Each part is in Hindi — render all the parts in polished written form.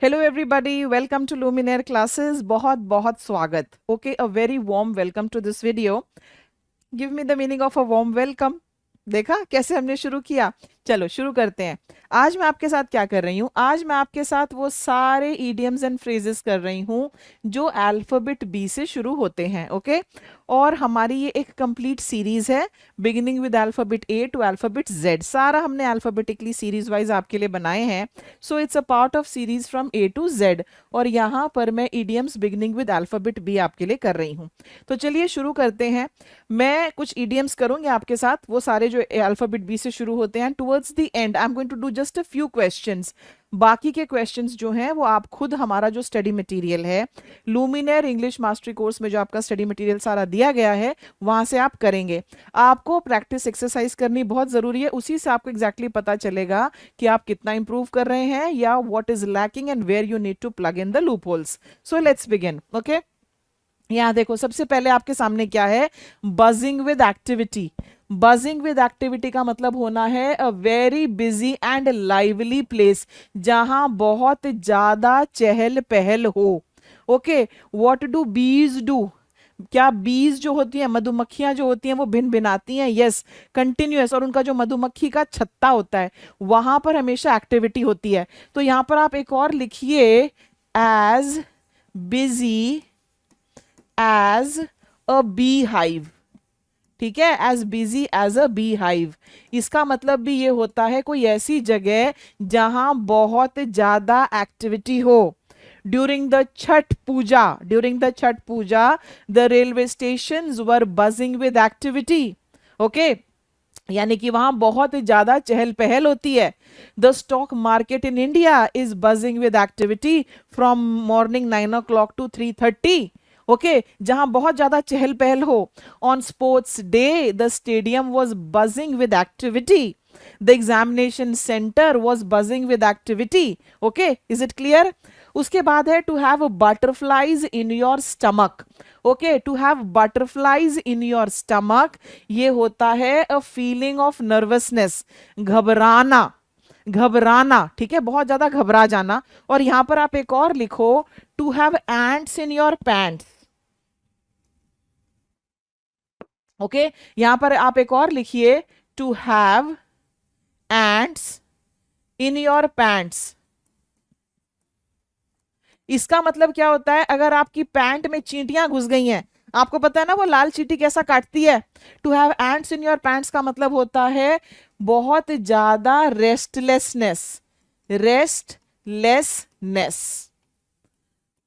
Hello everybody, welcome to Luminaire classes. बहुत बहुत स्वागत। Okay, a very warm welcome to this video. Give me the meaning of a warm welcome. देखा कैसे हमने शुरू किया। चलो शुरू करते हैं। आज मैं आपके साथ क्या कर रही हूँ, आज मैं आपके साथ वो सारे ईडियम्स एंड फ्रेजेस कर रही हूँ जो अल्फाबेट बी से शुरू होते हैं। ओके, और हमारी ये एक कंप्लीट सीरीज है, beginning with alphabet A to alphabet Z. सारा हमने अल्फाबेटिकली सीरीज वाइज आपके लिए बनाए हैं। So it's a part of series from A to Z. और यहाँ पर मैं idioms beginning with alphabet B आपके लिए कर रही हूँ। तो चलिए शुरू करते हैं। मैं कुछ ईडियम्स करूंगी आपके साथ, वो सारे जो अल्फाबेट बी से शुरू होते हैं। Towards the end I am going to do just a few questions. बाकी के क्वेश्चंस जो हैं वो आप खुद, हमारा जो स्टडी मटेरियल है लुमिनेयर इंग्लिश मास्टरी कोर्स में, जो आपका स्टडी मटेरियल सारा दिया गया है, वहां से आप करेंगे। आपको प्रैक्टिस एक्सरसाइज करनी बहुत जरूरी है, उसी से आपको एग्जैक्टली पता चलेगा कि आप कितना इंप्रूव कर रहे हैं या what is lacking and where you need to plug in the loop holes. So let's begin. Okay, यहाँ देखो, सबसे पहले आपके सामने क्या है, buzzing with activity. Buzzing with activity का मतलब होना है a very busy and lively place, जहां बहुत ज्यादा चहल पहल हो। Okay, what do bees do? क्या बीज जो होती है, मधुमक्खियां जो होती हैं, वो भिन भिनाती हैं। Yes, continuous. और उनका जो मधुमक्खी का छत्ता होता है, वहां पर हमेशा एक्टिविटी होती है। तो यहां पर आप एक और लिखिए, as busy as a bee hive. ठीक है, as busy as a bee hive. इसका मतलब भी ये होता है कोई ऐसी जगह जहां बहुत ज्यादा एक्टिविटी हो। During the Chhath Puja, during the Chhath Puja the railway station were buzzing with activity. Okay, यानी कि वहां बहुत ज्यादा चहल पहल होती है। The stock market in India is buzzing with activity from morning 9 o'clock to 3:30। Okay, जहां बहुत ज्यादा चहल पहल हो। On sports day the stadium was buzzing with activity. The examination centre was buzzing with activity. Okay, is it clear? उसके बाद है to have butterflies in your stomach. Okay, to have butterflies in your stomach, ये होता है अ फीलिंग ऑफ नर्वसनेस, घबराना। घबराना, ठीक है, बहुत ज्यादा घबरा जाना। और यहां पर आप एक और लिखो, to have ants in your pants. Okay, यहां पर आप एक और लिखिए, to have ants in your pants. इसका मतलब क्या होता है, अगर आपकी पैंट में चींटियां घुस गई हैं, आपको पता है ना वो लाल चींटी कैसा काटती है। To have ants in your pants का मतलब होता है बहुत ज्यादा restlessness. Restlessness.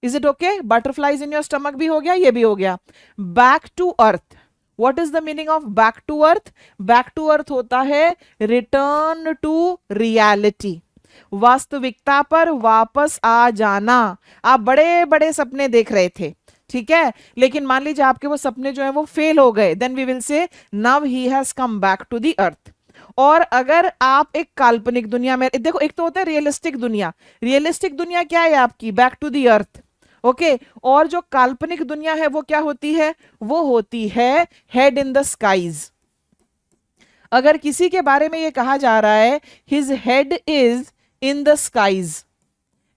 Is it okay? Butterflies in your stomach भी हो गया, ये भी हो गया। Back to earth, what is the meaning of back to earth? Back to earth होता है रिटर्न टू रियलिटी, वास्तविकता पर वापस आ जाना। आप बड़े बड़े सपने देख रहे थे, ठीक है, लेकिन मान लीजिए आपके वो सपने जो है वो फेल हो गए, then we will say now he has come back to the earth. और अगर आप एक काल्पनिक दुनिया में देखो, एक तो होता है रियलिस्टिक दुनिया। रियलिस्टिक दुनिया क्या है आपकी? Back to the earth. Okay, और जो काल्पनिक दुनिया है वो क्या होती है? वो होती है हेड इन द स्काईज। अगर किसी के बारे में ये कहा जा रहा है his head is in the skies,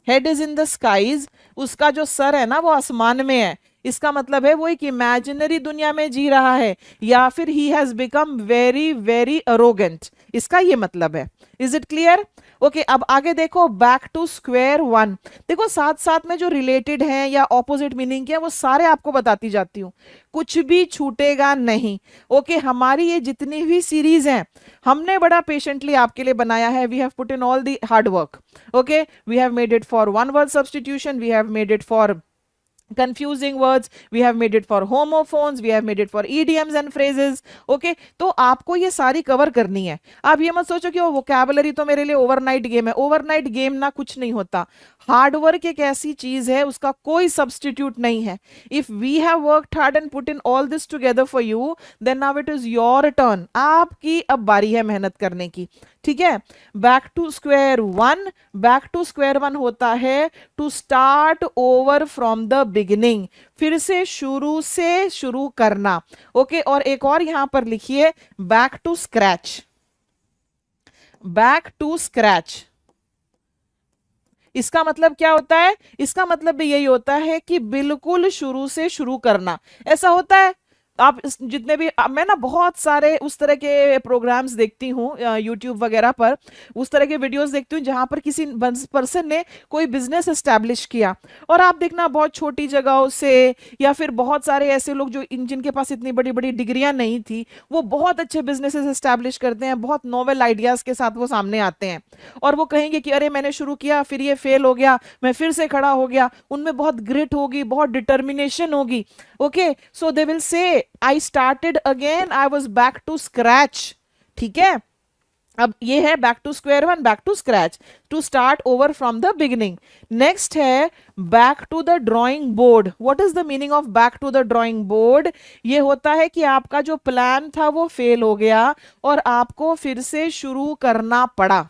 head is in the skies, उसका जो सर है ना वो आसमान में है, इसका मतलब है वो एक इमेजिनरी दुनिया में जी रहा है, या फिर he has become very very arrogant, इसका ये मतलब है। Is it clear? ओके, अब आगे देखो, बैक टू स्क्वायर वन। देखो साथ साथ में जो रिलेटेड हैं या ऑपोजिट मीनिंग के हैं वो सारे आपको बताती जाती हूँ, कुछ भी छूटेगा नहीं। ओके, हमारी ये जितनी भी सीरीज हैं हमने बड़ा पेशेंटली आपके लिए बनाया है। We have put in all the hard work. Okay, we have made it for one word substitution, we have made it for confusing words, we have made it for homophones, we have made it for idioms and phrases. Okay, तो आपको ये सारी कवर करनी है। आप ये मत सोचो कि वो वोकैबुलरी तो मेरे लिए ओवरनाइट गेम है। ओवरनाइट गेम ना कुछ नहीं होता। हार्ड वर्क एक ऐसी चीज है, उसका कोई सब्सटीट्यूट नहीं है। If we have worked hard and put in all this together for you, then now it is your turn. आपकी अब बारी है मेहनत करने की, ठीक है। Back to square one, back to square one होता है to start over from the beginning, फिर से शुरू करना। ओके, और एक और यहां पर लिखिए, back to scratch. Back to scratch, इसका मतलब क्या होता है? इसका मतलब भी यही होता है कि बिल्कुल शुरू से शुरू करना। ऐसा होता है आप जितने भी मैं ना बहुत सारे उस तरह के प्रोग्राम्स देखती हूँ यूट्यूब वगैरह पर, उस तरह के वीडियोस देखती हूँ जहां पर किसी पर्सन ने कोई बिजनेस एस्टैब्लिश किया, और आप देखना बहुत छोटी जगहों से, या फिर बहुत सारे ऐसे लोग जो जिनके पास इतनी बड़ी बड़ी डिग्रियां नहीं थी, वो बहुत अच्छे बिजनेसेस एस्टैब्लिश करते हैं, बहुत नोवेल आइडियाज के साथ वो सामने आते हैं, और वो कहेंगे कि अरे मैंने शुरू किया फिर ये फेल हो गया, मैं फिर से खड़ा हो गया। उनमें बहुत ग्रिट होगी, बहुत डिटर्मिनेशन होगी। Okay, so they will say I started again, I was back to scratch. ठीक है, अब ये है back to square one, back to scratch, to start over from the beginning. Next है back to the drawing board. What is the meaning of back to the drawing board? ये होता है कि आपका जो प्लान था वो फेल हो गया और आपको फिर से शुरू करना पड़ा।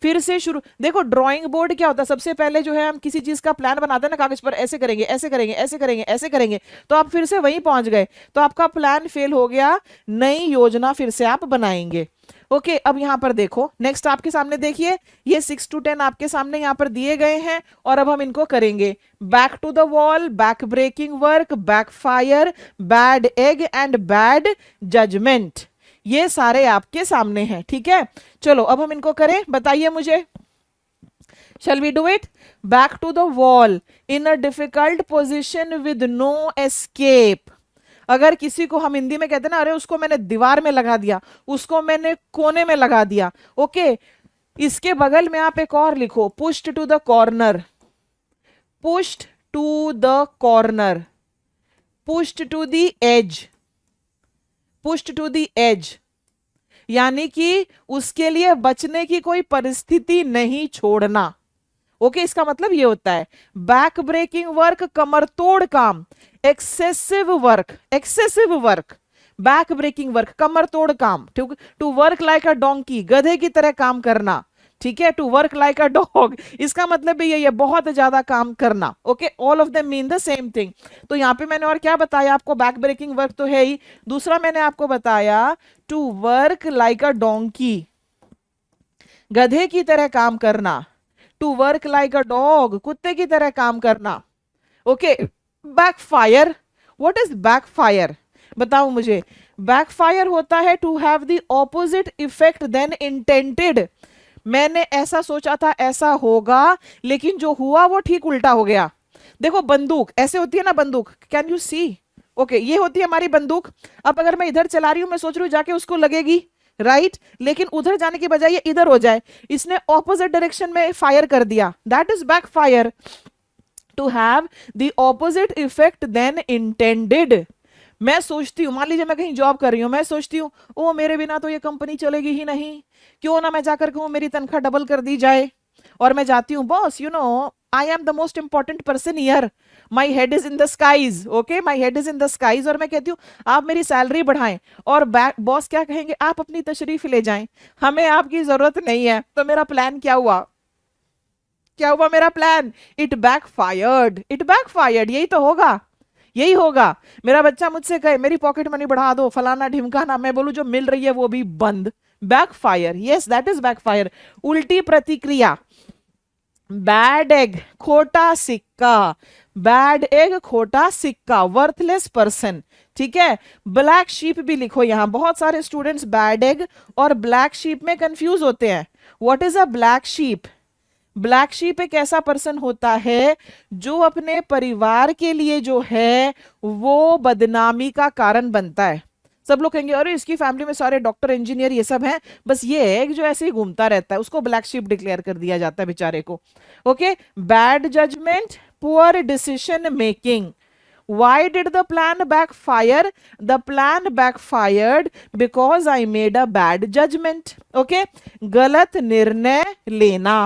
फिर से शुरू, देखो ड्राइंग बोर्ड क्या होता है? सबसे पहले जो है हम किसी चीज का प्लान बनाते हैं ना कागज पर, ऐसे करेंगे ऐसे करेंगे ऐसे करेंगे ऐसे करेंगे, तो आप फिर से वहीं पहुंच गए, तो आपका प्लान फेल हो गया, नई योजना फिर से आप बनाएंगे। ओके, अब यहां पर देखो, नेक्स्ट आपके सामने देखिए, ये 6 to 10 आपके सामने यहां पर दिए गए हैं, और अब हम इनको करेंगे। Back to the wall, back breaking work, back fire, bad egg and bad judgement, ये सारे आपके सामने हैं। ठीक है, चलो अब हम इनको करें, बताइए मुझे। Shall we do it? Back to the wall, in a difficult position with no escape. अगर किसी को हम हिंदी में कहते हैं ना, अरे उसको मैंने दीवार में लगा दिया, उसको मैंने कोने में लगा दिया। ओके, इसके बगल में आप एक और लिखो, pushed to the corner, pushed to the corner, pushed to the edge, pushed to the edge, यानी कि उसके लिए बचने की कोई परिस्थिति नहीं छोड़ना। ओके, इसका मतलब ये होता है बैक ब्रेकिंग वर्क, कमर तोड़ काम, excessive work, excessive work, back breaking work, कमर तोड़ काम। ठीक, to work like a donkey, गधे की तरह काम करना। ठीक है, to work like a dog, इसका मतलब भी यही है, बहुत ज्यादा काम करना। Okay, all of them mean the same thing. तो यहाँ पे मैंने और क्या बताया आपको? बैक ब्रेकिंग वर्क तो है ही, दूसरा मैंने आपको बताया to work like a donkey, गधे की तरह काम करना, to work like a dog, कुत्ते की तरह काम करना। Okay, backfire, what is backfire? बताओ मुझे। बैकफायर होता है to have the opposite effect than intended. मैंने ऐसा सोचा था ऐसा होगा, लेकिन जो हुआ वो ठीक उल्टा हो गया। देखो बंदूक ऐसे होती है ना, बंदूक, कैन यू सी? ओके, ये होती है हमारी बंदूक। अब अगर मैं इधर चला रही हूं, मैं सोच रही हूँ जाके उसको लगेगी, राइट, लेकिन उधर जाने की बजाय ये इधर हो जाए, इसने ऑपोजिट डायरेक्शन में फायर कर दिया, that is back fire, to have the opposite effect than intended. मैं सोचती हूँ, मान लीजिए मैं कहीं जॉब कर रही हूँ, मैं सोचती हूँ ओ मेरे बिना तो ये कंपनी चलेगी ही नहीं, क्यों ना मैं जाकर कहूँ मेरी तनख्वाह डबल कर दी जाए, और मैं जाती हूँ, boss you know I am the most important person here, my head is in the skies, okay my head is in the skies, और मैं कहती हूँ आप मेरी सैलरी बढ़ाएं, और बॉस क्या कहेंगे? आप अपनी तशरीफ ले जाएं, हमें आपकी जरूरत नहीं है। तो मेरा प्लान क्या हुआ? क्या हुआ मेरा plan? It backfired, it backfired, यही तो होगा, यही होगा। मेरा बच्चा मुझसे कहे मेरी पॉकेट मनी बढ़ा दो, फलाना ढिमकाना, मैं बोलूं जो मिल रही है वो भी बंद, backfire, yes that is backfire. उल्टी प्रतिक्रिया, बैड एग, खोटा सिक्का, बैड एग, खोटा सिक्का, वर्थलेस पर्सन। ठीक है, ब्लैक शीप भी लिखो यहां, बहुत सारे स्टूडेंट्स बैड एग और ब्लैक शीप में कंफ्यूज होते हैं। What is a black sheep? Black sheep एक ऐसा पर्सन होता है जो अपने परिवार के लिए जो है वो बदनामी का कारण बनता है। सब लोग कहेंगे अरे इसकी फैमिली में सारे डॉक्टर इंजीनियर ये सब हैं, बस ये एक जो ऐसे ही घूमता रहता है, उसको ब्लैक शीप डिक्लेयर कर दिया जाता है बेचारे को। Okay, bad judgement, poor decision making. Why did the plan backfire? The plan backfired because I made a bad judgment. Okay, गलत निर्णय लेना।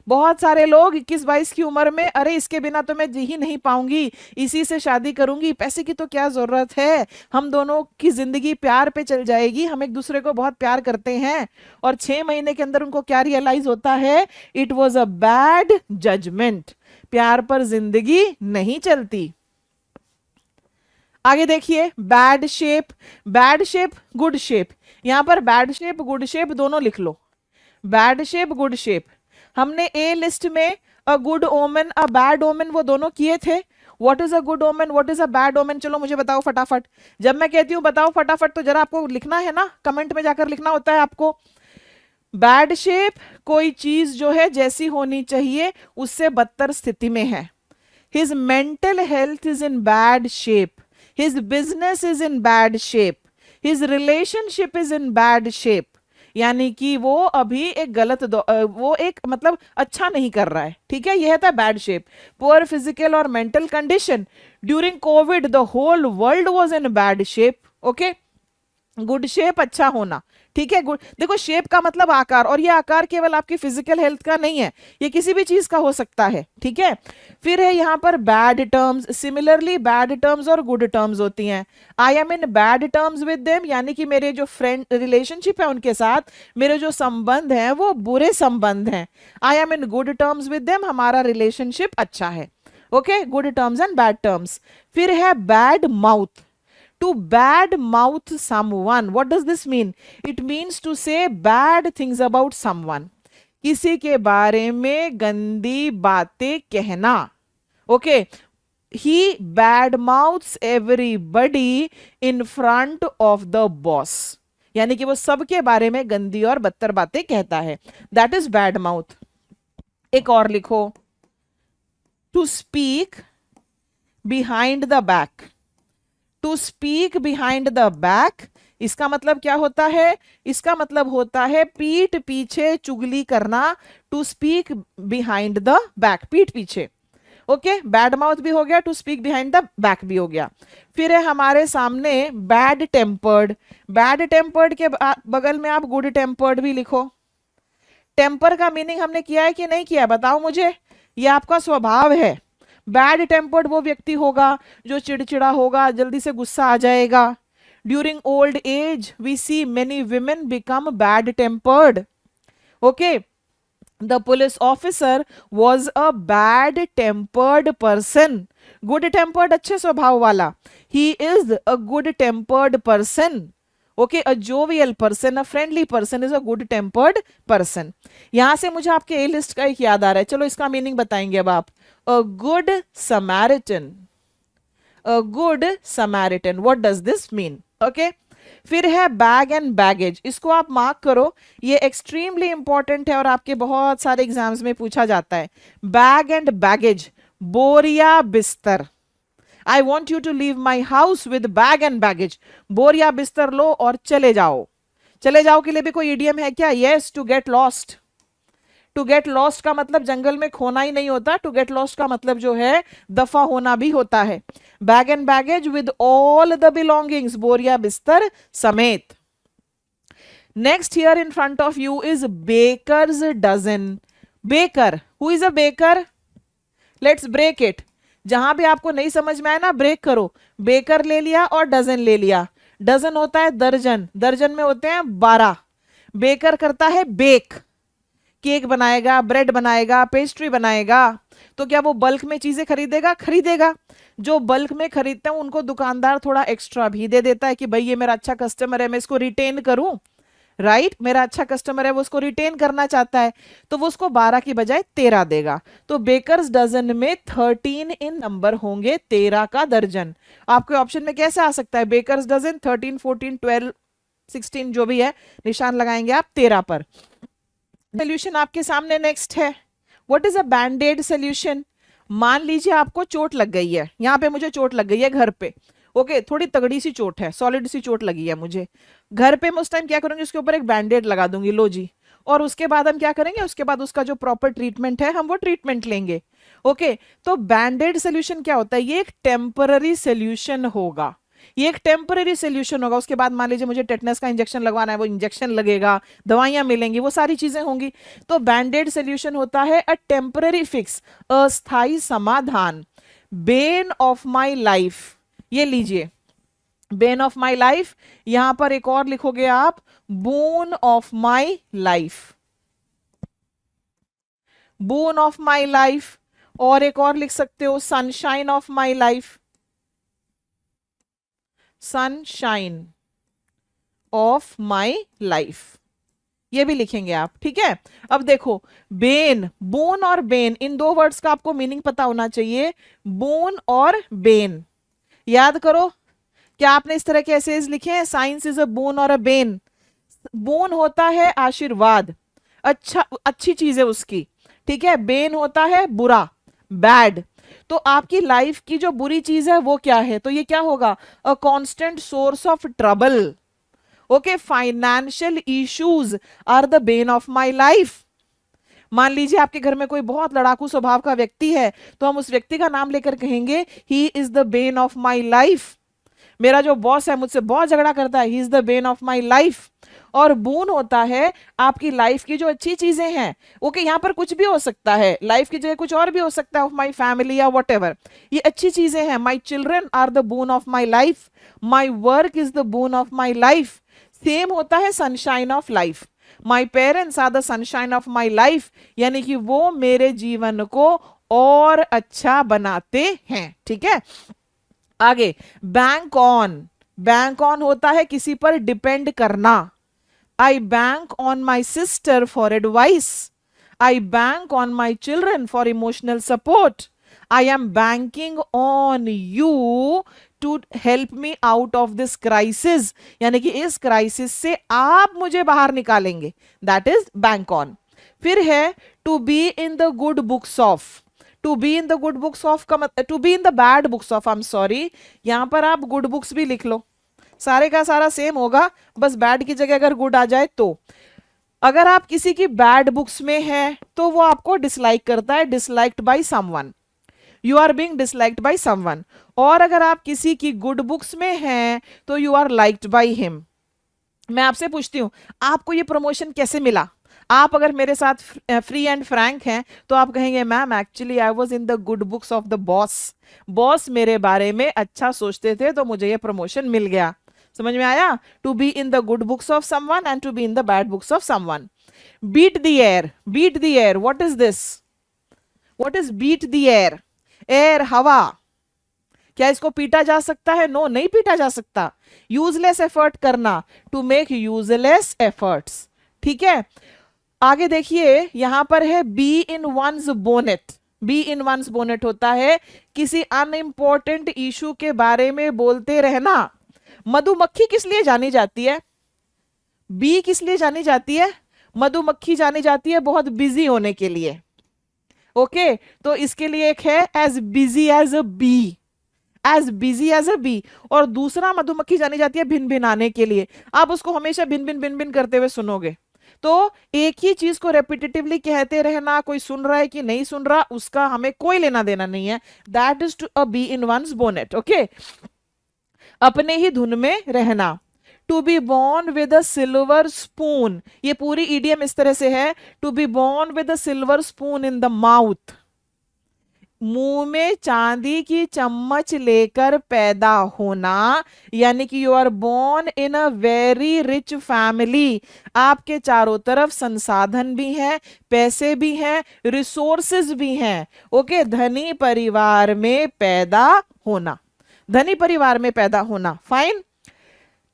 बहुत सारे लोग 21-22 की उम्र में, अरे इसके बिना तो मैं जी ही नहीं पाऊंगी, इसी से शादी करूंगी, पैसे की तो क्या जरूरत है, हम दोनों की जिंदगी प्यार पे चल जाएगी, हम एक दूसरे को बहुत प्यार करते हैं, और 6 महीने के अंदर उनको क्या रियलाइज होता है? It was a bad judgement, प्यार पर जिंदगी नहीं चलती। आगे देखिए, bad shape, bad shape, good shape, यहां पर बैड शेप गुड शेप दोनों लिख लो, बैड शेप गुड शेप। हमने ए लिस्ट में a good omen, a bad omen, वो दोनों किए थे। What is a good omen, what is a bad omen, चलो मुझे बताओ फटाफट। जब मैं कहती हूँ बताओ फटाफट, तो जरा आपको लिखना है ना, कमेंट में जाकर लिखना होता है आपको। बैड शेप, कोई चीज जो है जैसी होनी चाहिए उससे बदतर स्थिति में है। His mental health is in bad shape, his business is in bad shape, his relationship is in bad shape. यानी कि वो अभी एक वो एक मतलब अच्छा नहीं कर रहा है, ठीक है, यह था बैड शेप। पुअर फिजिकल और mental condition, during Covid the whole world was in bad shape. Okay, good shape, अच्छा होना, ठीक है। गुड, देखो शेप का मतलब आकार, और ये आकार केवल आपकी फिजिकल हेल्थ का नहीं है, ये किसी भी चीज का हो सकता है, ठीक है। फिर है यहाँ पर bad terms, similarly bad terms और गुड टर्म्स होती हैं। I am in bad terms with them, यानी कि मेरे जो फ्रेंड रिलेशनशिप है उनके साथ मेरे जो संबंध हैं वो बुरे संबंध हैं। I am in good terms with them, हमारा रिलेशनशिप अच्छा है। Okay, good terms and bad terms. फिर है bad mouth, to bad mouth someone. What does this mean? It means to say bad things about someone. किसी के बारे में गंदी बातें कहना। Okay, he bad mouths everybody in front of the boss, यानी कि वो सबके बारे में गंदी और बदतर बातें कहता है, दैट इज बैड माउथ। एक और लिखो, to speak behind the back, to speak behind the back, इसका मतलब क्या होता है? इसका मतलब होता है पीठ पीछे चुगली करना। To speak behind the back, पीठ पीछे। ओके, बैड माउथ भी हो गया, to speak behind the back भी हो गया। फिर है हमारे सामने बैड टेम्पर्ड। बैड टेम्पर्ड के बगल में आप गुड टेम्पर्ड भी लिखो। टेम्पर का मीनिंग हमने किया है कि नहीं किया, बताओ मुझे। ये आपका स्वभाव है। बैड टेम्पर्ड वो व्यक्ति होगा जो चिड़चिड़ा होगा, जल्दी से गुस्सा आ जाएगा। During old age we see many women become bad tempered. Okay, the police officer was a bad tempered person. Good tempered अच्छे स्वभाव वाला, he is a good tempered person. Okay, a jovial person, a friendly person is a good tempered person. यहां से मुझे आपके ए लिस्ट का एक याद आ रहा है, चलो इसका मीनिंग बताएंगे अब आप। A good Samaritan, a good Samaritan, what does this mean? Okay, फिर है बैग एंड बैगेज, इसको आप मार्क करो, ये एक्सट्रीमली इंपॉर्टेंट है और आपके बहुत सारे एग्जाम्स में पूछा जाता है। बैग एंड बैगेज, बोरिया बिस्तर। I want you to leave my house with bag and baggage, बोरिया बिस्तर लो और चले जाओ। चले जाओ के लिए भी कोई इडियम है क्या? Yes, to get lost. To get lost का मतलब जंगल में खोना ही नहीं होता, टू गेट लॉस्ट का मतलब जो है दफा होना भी होता है। Bag and baggage with all the belongings, बोरिया बिस्तर समेत। Next here in front of you is baker's dozen. Baker, who is a baker? Let's break it. जहां भी आपको नहीं समझ में आए ना, ब्रेक करो। बेकर ले लिया और डजन ले लिया। डजन होता है दर्जन, दर्जन में होते हैं 12। बेकर करता है बेक, केक बनाएगा, ब्रेड बनाएगा, पेस्ट्री बनाएगा। तो क्या वो बल्क में चीजें खरीदेगा? खरीदेगा। जो बल्क में खरीदते हैं उनको दुकानदार थोड़ा एक्स्ट्रा भी दे देता है कि भाई ये मेरा अच्छा कस्टमर है, मैं इसको रिटेन करूं। राइट, मेरा अच्छा कस्टमर है, वो उसको रिटेन करना चाहता है, तो वो उसको 12 की बजाय 13 देगा। तो बेकर्स डजन में 13 इन नंबर होंगे, 13 का दर्जन। आपके ऑप्शन में कैसे आ सकता है? बेकर्स डजन 13, 14, 12, 16 जो भी है, निशान लगाएंगे आप 13 पर। सोल्यूशन आपके सामने नेक्स्ट है। What is a band-aid solution? मान लीजिए आपको चोट लग गई है, यहां पे मुझे चोट लग गई है घर पे। ओके, थोड़ी तगड़ी सी चोट है, सॉलिड सी चोट लगी है मुझे घर पे। मैं उस टाइम क्या करूंगी? उसके ऊपर एक बैंडेड लगा दूंगी, लो जी। और उसके बाद हम क्या करेंगे? उसके बाद उसका जो प्रॉपर ट्रीटमेंट है हम वो ट्रीटमेंट लेंगे। ओके, तो बैंडेड सोल्यूशन क्या होता है? ये एक टेम्पररी सोल्यूशन होगा, ये एक टेम्पररी सोल्यूशन होगा। उसके बाद मान लीजिए मुझे टेटनस का इंजेक्शन लगवाना है, वो इंजेक्शन लगेगा, दवाइयां मिलेंगी, वो सारी चीजें होंगी। तो बैंडेड सोल्यूशन होता है अ टेम्पररी फिक्स, अस्थाई समाधान। बेन ऑफ माई लाइफ, ये लीजिए, बेन ऑफ माई लाइफ। यहां पर एक और लिखोगे आप, bone of my life, bone of my life. और एक और लिख सकते हो, sunshine of my life, sunshine of my life. ये भी लिखेंगे आप, ठीक है। अब देखो, बेन, बोन और बेन, इन दो वर्ड्स का आपको मीनिंग पता होना चाहिए। बोन और बेन, याद करो, क्या आपने इस तरह के एसेज लिखे हैं, साइंस इज अ बोन और अ बेन? बोन होता है आशीर्वाद, अच्छा, अच्छी चीज है उसकी, ठीक है। बेन होता है बुरा, बैड। तो आपकी लाइफ की जो बुरी चीज है वो क्या है, तो ये क्या होगा, a constant source of trouble. Okay, financial issues are the bane of my life. मान लीजिए आपके घर में कोई बहुत लड़ाकू स्वभाव का व्यक्ति है, तो हम उस व्यक्ति का नाम लेकर कहेंगे he is the bane of my life. मेरा जो बॉस है मुझसे बहुत झगड़ा करता है, he is the bane of my life. और बून होता है आपकी लाइफ की जो अच्छी चीजें हैं। ओके, यहाँ पर कुछ भी हो सकता है, लाइफ की जगह कुछ और भी हो सकता है, ऑफ माई फैमिली या वट एवर, ये अच्छी चीजें हैं। My children are the boon of my life, my work is the boon of my life. Same होता है sunshine of life, my parents are the sunshine of my life, यानी कि वो मेरे जीवन को और अच्छा बनाते हैं, ठीक है। आगे, बैंक ऑन, बैंक ऑन होता है किसी पर डिपेंड करना। I bank on my sister for advice, I bank on my children for emotional support, I am banking on you to help me out of this crisis, यानी कि इस क्राइसिस से आप मुझे बाहर निकालेंगे, दैट इज बैंक ऑन। फिर है to be in the good books of, to be in the good books of का मतलब to be in the bad books of, I am sorry, यहां पर आप गुड बुक्स भी लिख लो, सारे का सारा सेम होगा, बस बैड की जगह अगर गुड आ जाए तो। अगर आप किसी की बैड बुक्स में हैं तो वो आपको डिसलाइक करता है, disliked by someone, you are being disliked by someone. और अगर आप किसी की गुड बुक्स में हैं तो you are liked by him. मैं आपसे पूछती हूं, आपको ये प्रमोशन कैसे मिला? आप अगर मेरे साथ फ्री एंड फ्रैंक हैं तो आप कहेंगे ma'am actually I was in the good books of the boss, boss मेरे बारे में अच्छा सोचते थे तो मुझे ये प्रमोशन मिल गया। समझ में आया? To be in the good books of someone and to be in the bad books of someone. Beat the air, beat the air, what is this? What is beat the air? Air, हवा, क्या इसको पीटा जा सकता है? नो, नहीं पीटा जा सकता। यूजलेस एफर्ट करना, टू मेक यूजलेस एफर्ट्स, ठीक है। आगे देखिए, यहां पर है bee in one's bonnet, bee in one's bonnet होता है किसी अनइंपॉर्टेंट इशू के बारे में बोलते रहना। मधुमक्खी किस लिए जानी जाती है? बी किस लिए जानी जाती है? मधुमक्खी जानी जाती है बहुत बिजी होने के लिए। ओके, तो इसके लिए एक है as busy as a bee, as busy as a bee. और दूसरा मधुमक्खी जानी जाती है भिन भिन आने के लिए। आप उसको हमेशा भिन भिन भिन भिन करते हुए सुनोगे, तो एक ही चीज को रेपिटेटिवली कहते रहना, कोई सुन रहा है कि नहीं सुन रहा उसका हमें कोई लेना देना नहीं है। That is to a bee in one's bonnet. Okay, अपने ही धुन में रहना। To be born with a silver spoon, ये पूरी ईडियम इस तरह से है, to be born with a silver spoon in the mouth, मुंह में चांदी की चम्मच लेकर पैदा होना, यानी कि you are born in a very rich family. आपके चारों तरफ संसाधन भी हैं, पैसे भी हैं, रिसोर्सेज भी हैं। ओके, धनी परिवार में पैदा होना, धनी परिवार में पैदा होना, fine.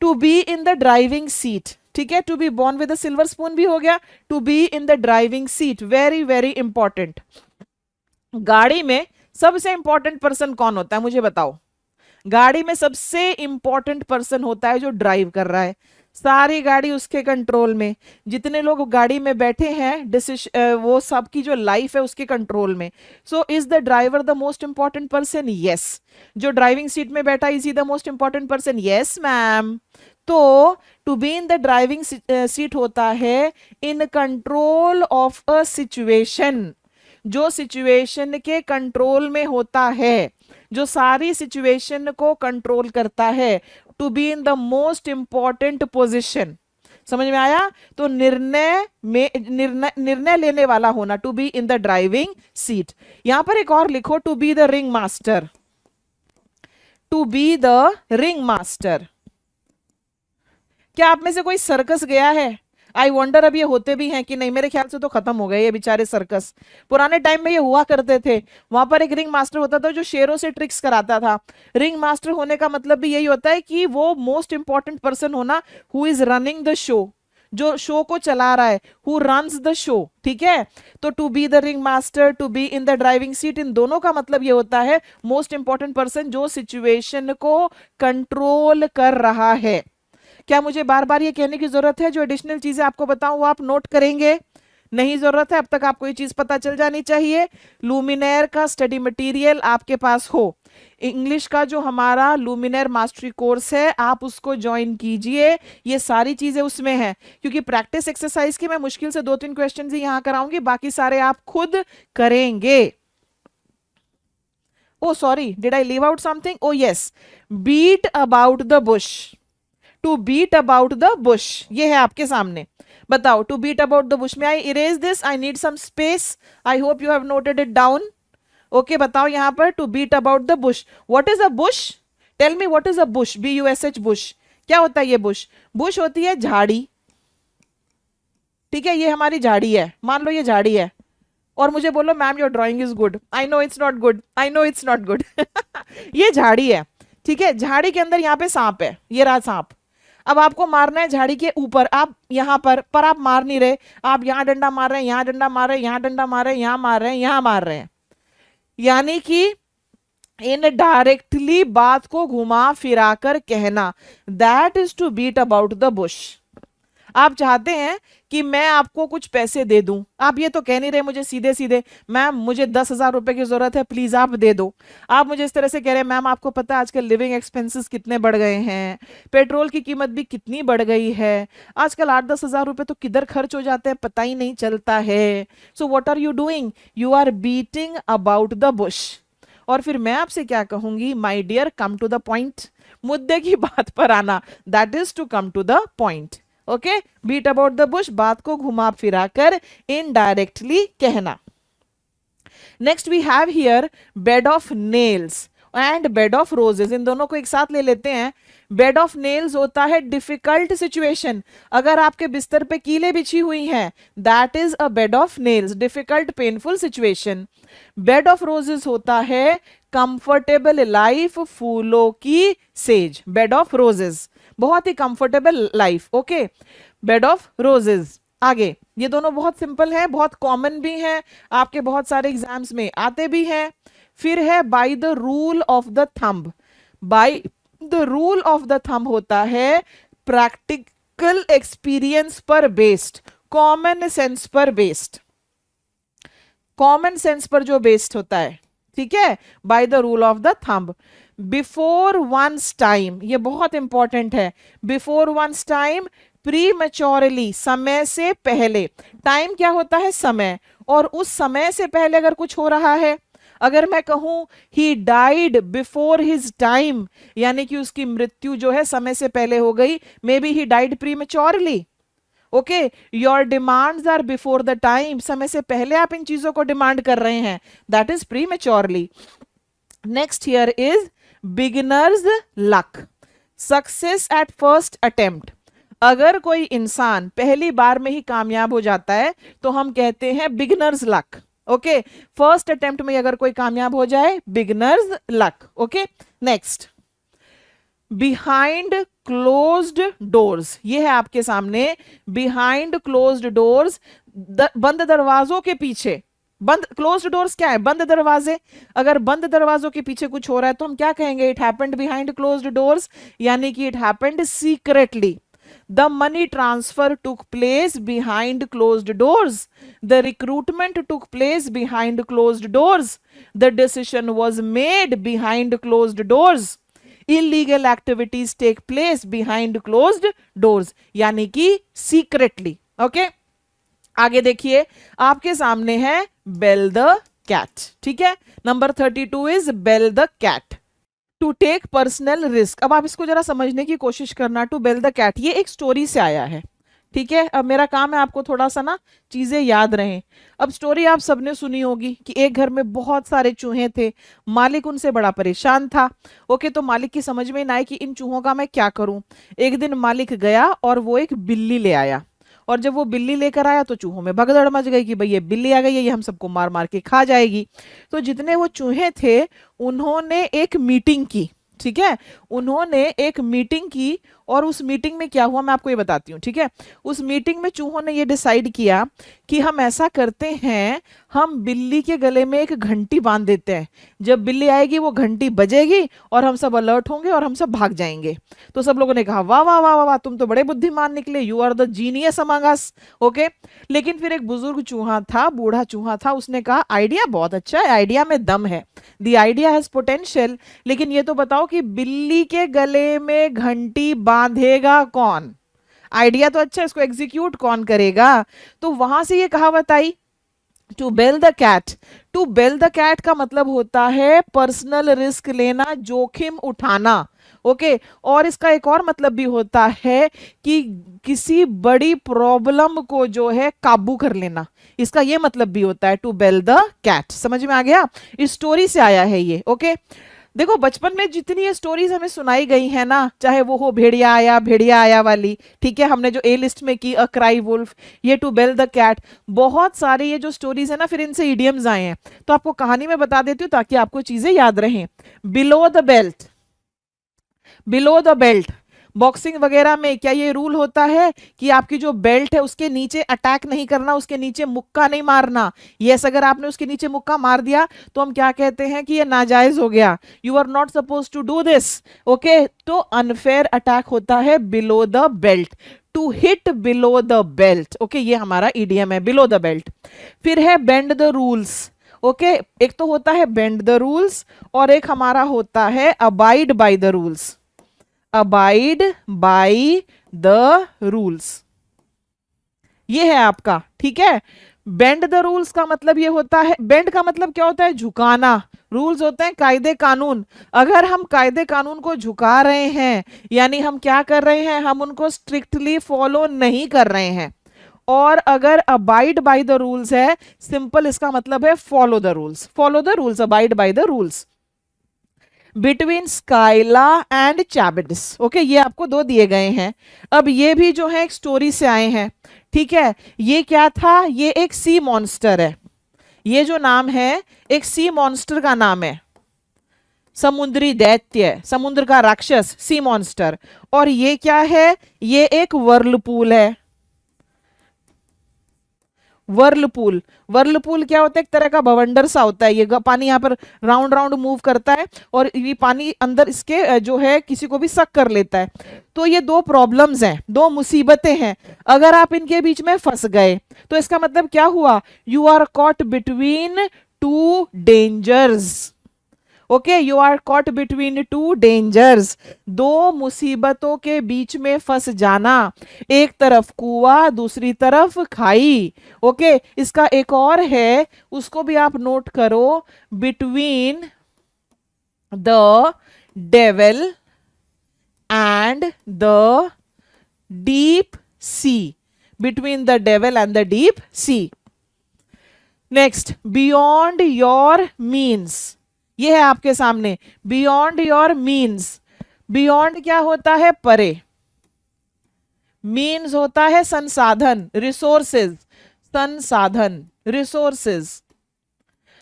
To be in the driving seat, ठीक है, to be born with a silver spoon भी हो गया, to be in the driving seat, very very important. गाड़ी में सबसे इंपॉर्टेंट पर्सन कौन होता है मुझे बताओ? गाड़ी में सबसे इंपॉर्टेंट पर्सन होता है जो ड्राइव कर रहा है, सारी गाड़ी उसके कंट्रोल में। जितने लोग गाड़ी में बैठे हैं वो सबकी जो लाइफ है उसके कंट्रोल में। So is the driver the most important person? Yes. जो ड्राइविंग सीट में बैठा, is he the most important person? Yes ma'am. तो to be in the driving seat होता है in control of a situation, जो सिचुएशन के कंट्रोल में होता है, जो सारी सिचुएशन को कंट्रोल करता है। To be in the most important position, समझ में आया? तो निर्णय लेने वाला होना, to be in the driving seat. यहां पर एक और लिखो, to be the ring master, to be the ring master. क्या आप में से कोई सर्कस गया है? आई वंडर अब ये होते भी हैं कि नहीं, मेरे ख्याल से तो खत्म हो गए ये बेचारे सर्कस। पुराने टाइम में ये हुआ करते थे, वहां पर एक रिंग मास्टर होता था जो शेरों से ट्रिक्स कराता था। रिंग मास्टर होने का मतलब भी यही होता है कि वो मोस्ट इंपॉर्टेंट पर्सन होना who is running the show, जो शो को चला रहा है, हु रन्स द शो, ठीक है। तो to be the ring master, to be in the driving seat, इन दोनों का मतलब ये होता है मोस्ट इंपॉर्टेंट पर्सन जो सिचुएशन को कंट्रोल कर रहा है। क्या मुझे बार बार ये कहने की जरूरत है? जो एडिशनल चीजें आपको बताऊं वो आप नोट करेंगे? नहीं जरूरत है, अब तक आपको ये चीज पता चल जानी चाहिए। लुमिनेयर का स्टडी मटेरियल आपके पास हो, इंग्लिश का जो हमारा लुमिनेयर मास्टरी कोर्स है आप उसको ज्वाइन कीजिए, ये सारी चीजें उसमें हैं। क्योंकि प्रैक्टिस एक्सरसाइज की मैं मुश्किल से 2-3 क्वेश्चन ही यहां कराऊंगी, बाकी सारे आप खुद करेंगे। Oh sorry, did I leave out something? Oh yes, beat about the bush, to beat about the bush, ये है आपके सामने। बताओ, to beat about the bush में I erase this, I need some space, I hope you have noted it down. Okay, बताओ यहां पर to beat about the bush, what is a bush? Tell me what is a bush, BUSH, bush क्या होता है? ये बुश, बुश होती है झाड़ी, ठीक है, ये हमारी झाड़ी है, मान लो ये झाड़ी है, और मुझे बोलो ma'am your drawing is good, I know it's not good, I know it's not good. ये झाड़ी है, ठीक है, झाड़ी के अंदर यहाँ पे सांप है, ये रहा सांप। अब आपको मारना है झाड़ी के ऊपर, आप यहाँ पर आप मार नहीं रहे, आप यहाँ डंडा मार रहे हैं, यहाँ डंडा मार रहे हैं, यहाँ डंडा मार रहे हैं, यहाँ मार रहे हैं, यहाँ मार रहे हैं, यानी कि इनडायरेक्टली बात को घुमा फिरा कर कहना, that is to beat about the bush. आप चाहते हैं कि मैं आपको कुछ पैसे दे दूं, आप ये तो कह नहीं रहे मुझे सीधे सीधे, मैम मुझे 10,000 रुपए की जरूरत है, प्लीज आप दे दो। आप मुझे इस तरह से कह रहे हैं, मैम आपको पता है आजकल लिविंग एक्सपेंसेस कितने बढ़ गए हैं, पेट्रोल की कीमत भी कितनी बढ़ गई है, आजकल 8-10 हजार रुपए तो किधर खर्च हो जाते हैं पता ही नहीं चलता है। So what are you doing? You are beating about the bush. और फिर मैं आपसे क्या कहूंगी? My dear, come to the point, मुद्दे की बात पर आना, that is to come to the point. Okay, beat about the bush, बात को घुमा फिरा कर इनडायरेक्टली कहना। Next we have here bed of nails and bed of roses, इन दोनों को एक साथ ले लेते हैं। बेड ऑफ नेल्स होता है डिफिकल्ट सिचुएशन, अगर आपके बिस्तर पे कीलें बिछी हुई हैं, that is a bed of nails, difficult painful situation. Bed of roses होता है कंफर्टेबल लाइफ, फूलों की सेज, बेड ऑफ रोजेस, बहुत ही comfortable life. Okay, bed of roses. आगे, ये दोनों बहुत सिंपल है, बहुत कॉमन भी हैं, आपके बहुत सारे एग्जाम्स में आते भी हैं। फिर है by the rule of the thumb, by the rule of the thumb होता है प्रैक्टिकल एक्सपीरियंस पर बेस्ड, कॉमन सेंस पर बेस्ड, कॉमन सेंस पर जो बेस्ड होता है, ठीक है, by the rule of the thumb. Before one's time, ये बहुत इंपॉर्टेंट है, बिफोर वंस टाइम, प्रीमेच्योरली, समय से पहले, टाइम क्या होता है? समय, और उस समय से पहले अगर कुछ हो रहा है, अगर मैं कहूं he died before his time, यानी कि उसकी मृत्यु जो है समय से पहले हो गई, maybe he died prematurely. Okay, your demands are before the time, समय से पहले आप इन चीजों को डिमांड कर रहे हैं, that is prematurely. Next here is beginners luck, success at first attempt, अगर कोई इंसान पहली बार में ही कामयाब हो जाता है तो हम कहते हैं beginners luck. Okay, first attempt में अगर कोई कामयाब हो जाए, beginners luck. Okay, next, behind closed doors, ये है आपके सामने, बिहाइंड क्लोज्ड डोर्स, बंद दरवाजों के पीछे, बंद, क्लोज्ड डोर्स क्या है? बंद दरवाजे, अगर बंद दरवाजों के पीछे कुछ हो रहा है तो हम क्या कहेंगे? It happened behind closed doors, यानी कि it happened secretly. The money transfer took place behind closed doors. The recruitment took place behind closed doors. The decision was made behind closed doors. Illegal activities take place behind closed doors, यानी कि secretly. Okay? आगे देखिए, आपके सामने है बेल द कैट, ठीक है, number 32 is bell the cat. To take personal risk, अब आप इसको जरा समझने की कोशिश करना। टू बेल द कैट, ये एक स्टोरी से आया है, ठीक है। अब मेरा काम है आपको थोड़ा सा ना चीजें याद रहें। अब स्टोरी आप सबने सुनी होगी कि एक घर में बहुत सारे चूहे थे, मालिक उनसे बड़ा परेशान था। ओके, तो मालिक की समझ में ना आए कि इन चूहों का मैं क्या करूं। एक दिन मालिक गया और वो एक बिल्ली ले आया, और जब वो बिल्ली लेकर आया तो चूहों में भगदड़ मच गई कि भाई ये बिल्ली आ गई है, ये हम सबको मार मार के खा जाएगी। तो जितने वो चूहे थे उन्होंने एक मीटिंग की, ठीक है, उन्होंने एक मीटिंग की और उस मीटिंग में क्या हुआ मैं आपको ये बताती हूँ, ठीक है। उस मीटिंग में चूहों ने ये डिसाइड किया कि हम ऐसा करते हैं, हम बिल्ली के गले में एक घंटी बांध देते हैं, जब बिल्ली आएगी वो घंटी बजेगी और हम सब अलर्ट होंगे और हम सब भाग जाएंगे। तो सब लोगों ने कहा वाह वाह वाह वाह वाह, तुम तो बड़े बुद्धिमान निकले, you are the genius among us. Okay, लेकिन फिर एक बुजुर्ग चूहा था, बूढ़ा चूहा था, उसने कहा आइडिया बहुत अच्छा है, आइडिया में दम है, द आइडिया हैज पोटेंशियल, लेकिन ये तो बताओ कि बिल्ली के गले में घंटी बांधेगा कौन? आइडिया तो अच्छा है, इसको एग्जीक्यूट कौन करेगा? तो वहां से ये कहावत आई, to bell the cat. To bell the cat का मतलब होता है पर्सनल रिस्क लेना, जोखिम उठाना। ओके, और इसका एक और मतलब भी होता है कि किसी बड़ी प्रॉब्लम को जो है काबू कर लेना, इसका ये मतलब भी होता है टू बेल द कैट। समझ में आ गया? इस स्टोरी से आया है ये। ओके, देखो बचपन में जितनी ये स्टोरीज हमें सुनाई गई है ना, चाहे वो हो भेड़िया आया वाली, ठीक है, हमने जो ए लिस्ट में की अ क्राई वुल्फ, ये टू बेल द कैट, बहुत सारे ये जो स्टोरीज है ना, फिर इनसे इडियम्स आए हैं। तो आपको कहानी में बता देती हूँ ताकि आपको चीजें याद रहें। Below the belt, below the belt, boxing वगैरह में क्या ये रूल होता है कि आपकी जो बेल्ट है उसके नीचे अटैक नहीं करना, उसके नीचे मुक्का नहीं मारना? यस, अगर आपने उसके नीचे मुक्का मार दिया तो हम क्या कहते हैं कि ये नाजायज हो गया, you are not suppose to do this. Okay, तो अनफेयर अटैक होता है below the belt, to hit below the belt. Okay, ये हमारा ईडीएम है, बिलो द बेल्ट। फिर है बेंड द रूल्स। ओके, एक तो होता है बेंड द रूल्स और एक हमारा होता है abide by the rules, abide by the rules, ये है आपका, ठीक है। बेंड द रूल्स का मतलब ये होता है, बेंड का मतलब क्या होता है? झुकाना। रूल्स होते हैं कायदे कानून। अगर हम कायदे कानून को झुका रहे हैं, यानी हम क्या कर रहे हैं? हम उनको स्ट्रिक्टली फॉलो नहीं कर रहे हैं। और अगर अबाइड बाय द रूल्स है, सिंपल इसका मतलब है follow the rules, follow the rules, abide by the rules. Between Scylla and Charybdis. Okay, ये आपको दो दिए गए हैं। अब ये भी जो है एक स्टोरी से आए हैं, ठीक है। ये क्या था? ये एक सी मॉन्स्टर है, ये जो नाम है एक सी मॉन्स्टर का नाम है, समुद्री दैत्य, समुद्र का राक्षस, सी मॉन्स्टर। और ये क्या है? ये एक वर्लपूल है। वर्लपूल, वर्लपूल क्या होता है? एक तरह का बवंडर सा होता है, ये पानी यहाँ पर राउंड राउंड मूव करता है और ये पानी अंदर इसके जो है किसी को भी सक कर लेता है। तो ये दो प्रॉब्लम्स हैं, दो मुसीबतें हैं। अगर आप इनके बीच में फंस गए तो इसका मतलब क्या हुआ? You are caught between two dangers. Okay, you are caught between two dangers, दो मुसीबतों के बीच में फंस जाना, एक तरफ कुआं दूसरी तरफ खाई। ओके, इसका एक और है, उसको भी आप नोट करो, between the devil and the deep sea, between the devil and the deep sea. Next, beyond your means, ये है आपके सामने, बियॉन्ड योर मीन्स। बियॉन्ड क्या होता है? परे। मीन्स होता है संसाधन, रिसोर्सेज, संसाधन, रिसोर्सेज।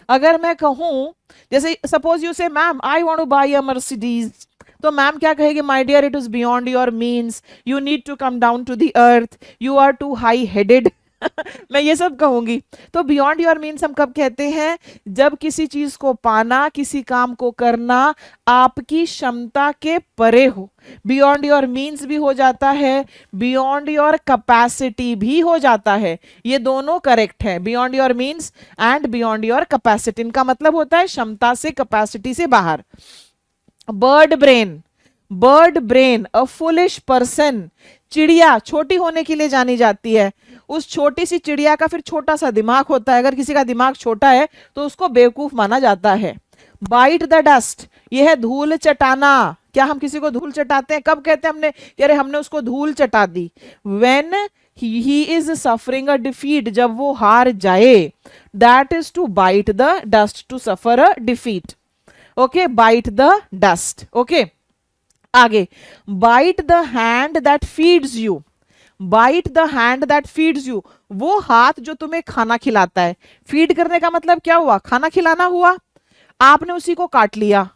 अगर मैं कहूं, जैसे suppose you say ma'am I want to buy a Mercedes, तो मैम क्या कहेगी? My dear, it is beyond your means, you need to come down to the earth, you are too high headed. मैं ये सब कहूंगी। तो बियॉन्ड योर मीन्स हम कब कहते हैं? जब किसी चीज को पाना, किसी काम को करना आपकी क्षमता के परे हो। बियॉन्ड योर मीन्स भी हो जाता है, बियॉन्ड योर कैपेसिटी भी हो जाता है, ये दोनों करेक्ट है, beyond your means and beyond your capacity. इनका मतलब होता है क्षमता से, कैपेसिटी से बाहर। Bird brain, bird brain, a foolish person, चिड़िया छोटी होने के लिए जानी जाती है, उस छोटी सी चिड़िया का फिर छोटा सा दिमाग होता है, अगर किसी का दिमाग छोटा है तो उसको बेवकूफ माना जाता है। बाइट द डस्ट, यह है धूल चटाना। क्या हम किसी को धूल चटाते हैं? कब कहते हैं हमने कि अरे हमने उसको धूल चटा दी? When he is suffering a defeat, जब वो हार जाए, that is to bite the dust, to suffer a defeat. Okay, bite the dust. Okay, आगे, bite the hand that feeds you, bite the hand that feeds you, वो हाथ जो तुम्हें खाना खिलाता है। फीड करने का मतलब क्या हुआ? खाना खिलाना हुआ। आपने उसी को काट लिया,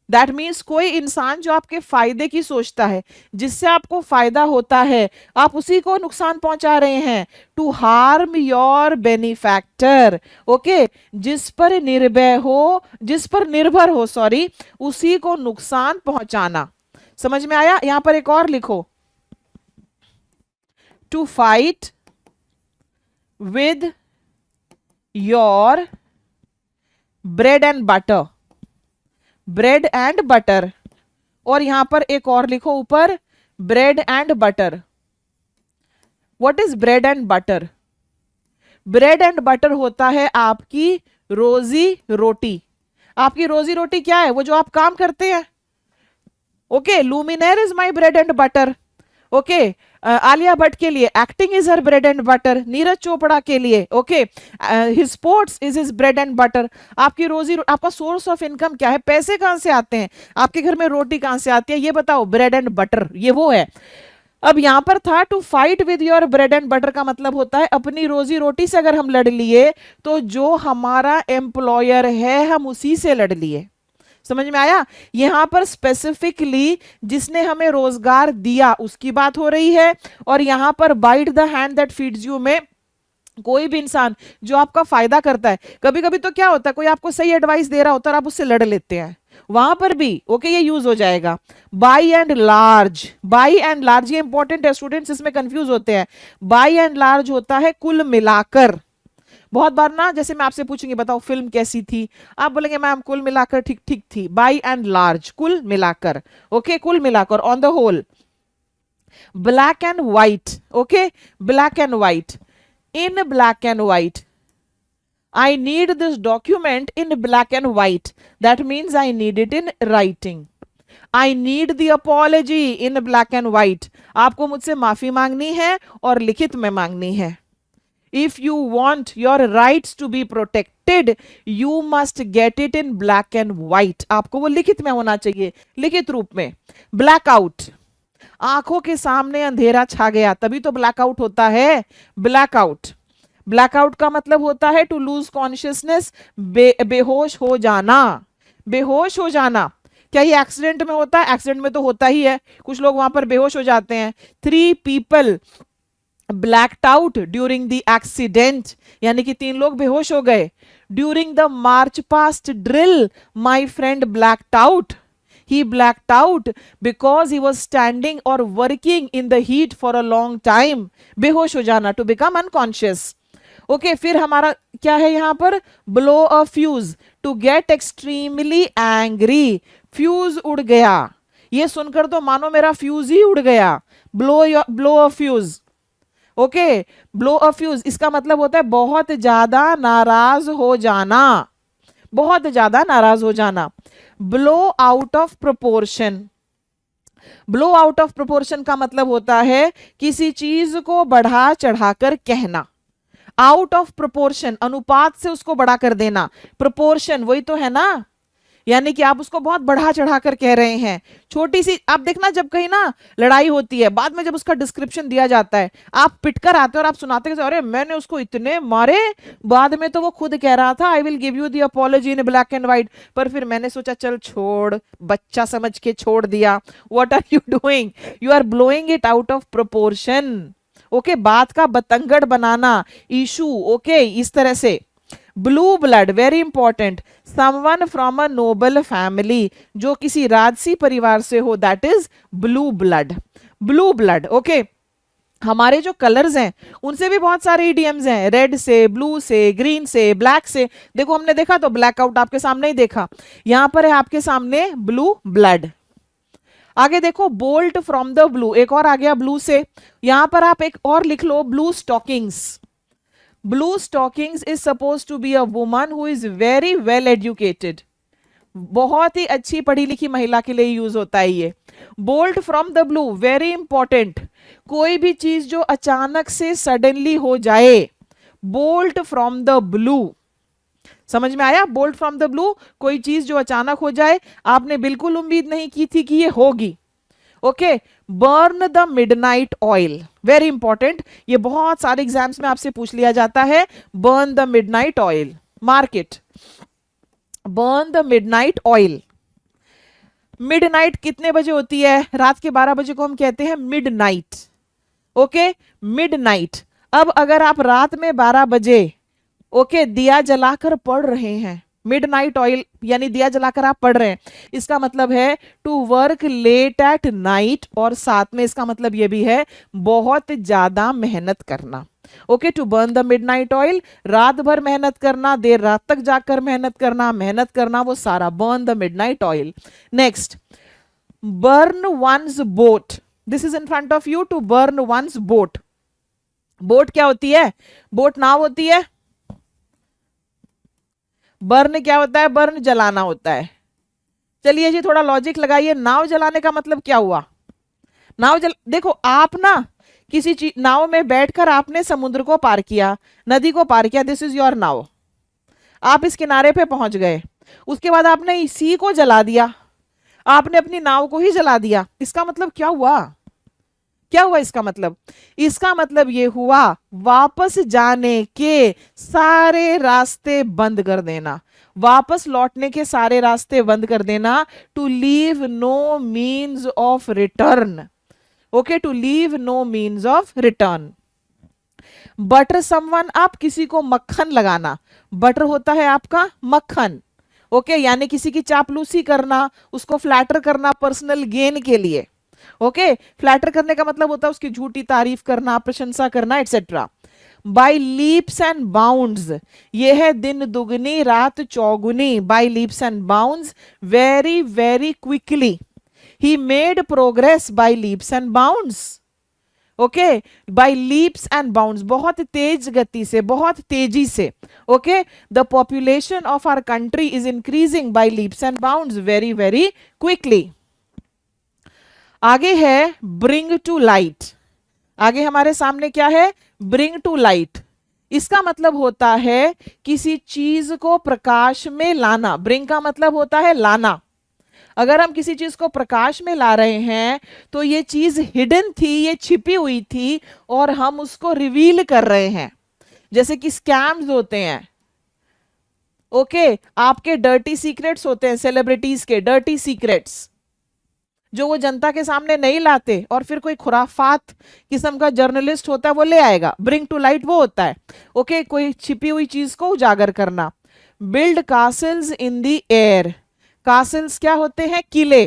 दैट मीन्स कोई इंसान जो आपके फायदे की सोचता है, जिससे आपको फायदा होता है, आप उसी को नुकसान पहुंचा रहे हैं। To harm your benefactor, okay, जिस पर निर्भय हो, जिस पर निर्भर हो, सॉरी, उसी को नुकसान पहुंचाना। समझ में आया? यहां पर एक और लिखो, to fight with your bread and butter, bread and butter. और यहां पर एक और लिखो ऊपर, bread and butter. What is bread and butter? Bread and butter होता है आपकी रोजी रोटी। आपकी रोजी रोटी क्या है? वो जो आप काम करते हैं। Okay, Luminar is my bread and butter. Okay, Alia Bhatt के लिए acting is her bread and butter. Neeraj Chopra के लिए, okay, his sports is his bread and butter. आपकी रोजी, आपका सोर्स ऑफ इनकम क्या है? पैसे कहां से आते हैं? आपके घर में रोटी कहां से आती है? ये बताओ, ब्रेड एंड बटर, ये वो है। अब यहां पर था to fight with your bread and butter का मतलब होता है अपनी रोजी रोटी से अगर हम लड़ लिए तो जो हमारा एम्प्लॉयर है हम उसी से लड़ लिए। समझ में आया? यहां पर स्पेसिफिकली जिसने हमें रोजगार दिया उसकी बात हो रही है। और यहां पर bite the hand that feeds you में कोई भी इंसान जो आपका फायदा करता है। कभी कभी तो क्या होता है, कोई आपको सही एडवाइस दे रहा होता है और आप उससे लड़ लेते हैं, वहां पर भी ओके ये यूज हो जाएगा। By and large, by and large ये इंपॉर्टेंट है, स्टूडेंट्स इसमें कंफ्यूज होते हैं। बाई एंड लार्ज होता है कुल मिलाकर। बहुत बार ना, जैसे मैं आपसे पूछूंगी बताओ फिल्म कैसी थी, आप बोलेंगे मैम कुल मिलाकर ठीक ठीक थी। बाई एंड लार्ज, कुल मिलाकर, ओके, कुल मिलाकर, on the whole. Black and white, okay, black and white, in black and white, I need this document in black and white. That means I need it in writing. I need the apology in black and white. आपको मुझसे माफी मांगनी है और लिखित में मांगनी है। If you want your rights to be protected, you must get it in black and white. आपको वो लिखित में होना चाहिए, लिखित रूप में। Blackout, आंखों के सामने अंधेरा छा गया, तभी तो ब्लैकआउट होता है। ब्लैकआउट, ब्लैकआउट का मतलब होता है टू लूज कॉन्शियसनेस, बेहोश हो जाना, बेहोश हो जाना। क्या ये एक्सीडेंट में होता है? एक्सीडेंट में तो होता ही है, कुछ लोग वहां पर बेहोश हो जाते हैं। 3 people blacked out during the accident, यानी कि 3 लोग बेहोश हो गए। During the march past drill my friend blacked out, he blacked out because he was standing or working in the heat for a long time. बेहोश हो जाना, to become unconscious. ओके, फिर हमारा क्या है यहां पर? Blow a fuse, to get extremely angry. Fuse उड़ गया, ये सुनकर तो मानो मेरा फ्यूज ही उड़ गया। Blow a fuse, okay, blow a fuse इसका मतलब होता है बहुत ज्यादा नाराज हो जाना, बहुत ज्यादा नाराज हो जाना। Blow out of proportion, blow out of proportion का मतलब होता है किसी चीज को बढ़ा चढ़ाकर कहना। आउट ऑफ प्रोपोर्शन, अनुपात से उसको बढ़ा कर देना। प्रोपोर्शन वही तो है ना, यानी कि आप उसको बहुत बढ़ा चढ़ा कर कह रहे हैं। छोटी सी, आप देखना जब कहीं ना लड़ाई होती है, बाद में जब उसका डिस्क्रिप्शन दिया जाता है, आप पिटकर आते हो और आप सुनाते हैं अरे मैंने उसको इतने मारे, बाद में तो वो खुद कह रहा था I will give you the apology in black and white, पर फिर मैंने सोचा चल छोड़, बच्चा समझ के छोड़ दिया। What are you doing? You are blowing it out of proportion. Okay, बात का बतंगड़ बनाना, इशू, ओके, इस तरह से। Blue blood, very important, someone from a noble family, जो किसी राजसी परिवार से हो, that is blue blood. Blue blood, okay. हमारे जो कलर्स हैं उनसे भी बहुत सारे इडियम्स हैं, रेड से, ब्लू से, ग्रीन से, ब्लैक से। देखो हमने देखा तो ब्लैकआउट आपके सामने ही देखा, यहां पर है आपके सामने ब्लू ब्लड। आगे देखो, बोल्ट फ्रॉम द ब्लू, एक और आ गया ब्लू से। यहां पर आप एक और लिख लो, blue stockings. Blue stockings is suppose to be a woman who is very well educated, बहुत ही अच्छी पढ़ी लिखी महिला के लिए यूज होता है ये। Bolt from the blue, very important, कोई भी चीज जो अचानक से सडनली हो जाए, बोल्ट फ्रॉम द ब्लू। समझ में आया? बोल्ट फ्रॉम द ब्लू, कोई चीज जो अचानक हो जाए, आपने बिल्कुल उम्मीद नहीं की थी कि ये होगी। Okay, burn the midnight oil, very important, ये बहुत सारे एग्जाम्स में आपसे पूछ लिया जाता है। Burn the midnight oil, mark it, burn the midnight oil. Midnight कितने बजे होती है? रात के 12 बजे को हम कहते हैं मिडनाइट। Okay, midnight. अब अगर आप रात में 12 बजे ओके दिया जलाकर पढ़ रहे हैं, मिडनाइट ऑयल यानी दिया जलाकर आप पढ़ रहे हैं, इसका मतलब है to work late at night, और साथ में इसका मतलब ये भी है बहुत ज्यादा मेहनत करना। Okay, to burn the midnight oil, रात भर मेहनत करना, देर रात तक जाकर मेहनत करना वो सारा, burn the midnight oil. Next, burn one's boat, this is in front of you, to burn one's boat. Boat क्या होती है? बोट नाव होती है। बर्न क्या होता है? बर्न जलाना होता है। चलिए जी थोड़ा लॉजिक लगाइए, नाव जलाने का मतलब क्या हुआ? देखो आप ना किसी चीज नाव में बैठकर आपने समुद्र को पार किया, नदी को पार किया, दिस इज योर नाव। आप इस किनारे पे पहुंच गए, उसके बाद आपने इसी को जला दिया, आपने अपनी नाव को ही जला दिया। इसका मतलब क्या हुआ? क्या हुआ इसका मतलब? इसका मतलब ये हुआ वापस जाने के सारे रास्ते बंद कर देना, वापस लौटने के सारे रास्ते बंद कर देना। To leave no means of return. Okay, to leave no means of return. Butter someone, आप किसी को मक्खन लगाना, बटर होता है आपका मक्खन। ओके, यानी किसी की चापलूसी करना, उसको फ्लैटर करना पर्सनल गेन के लिए। ओके, फ्लैटर करने का मतलब होता है उसकी झूठी तारीफ करना, प्रशंसा करना, etcetera. By leaps and bounds, ये है दिन दुगनी रात चौगुनी। By leaps and bounds, very very quickly, he made progress by leaps and bounds. Okay, by leaps and bounds, बहुत तेज गति से, बहुत तेजी से। Okay, the population of our country is increasing by leaps and bounds, very very quickly. आगे है ब्रिंग टू लाइट। आगे हमारे सामने क्या है? Bring to light. इसका मतलब होता है किसी चीज को प्रकाश में लाना। ब्रिंग का मतलब होता है लाना। अगर हम किसी चीज को प्रकाश में ला रहे हैं तो ये चीज हिडन थी, ये छिपी हुई थी, और हम उसको रिवील कर रहे हैं। जैसे कि स्कैम्स होते हैं। ओके, आपके डर्टी सीक्रेट्स होते हैं, सेलिब्रिटीज के डर्टी सीक्रेट्स जो वो जनता के सामने नहीं लाते, और फिर कोई खुराफात किस्म का जर्नलिस्ट होता है वो ले आएगा। ब्रिंग टू लाइट वो होता है। ओके, कोई छिपी हुई चीज को उजागर करना। Build castles in the air. Castles क्या होते हैं? किले,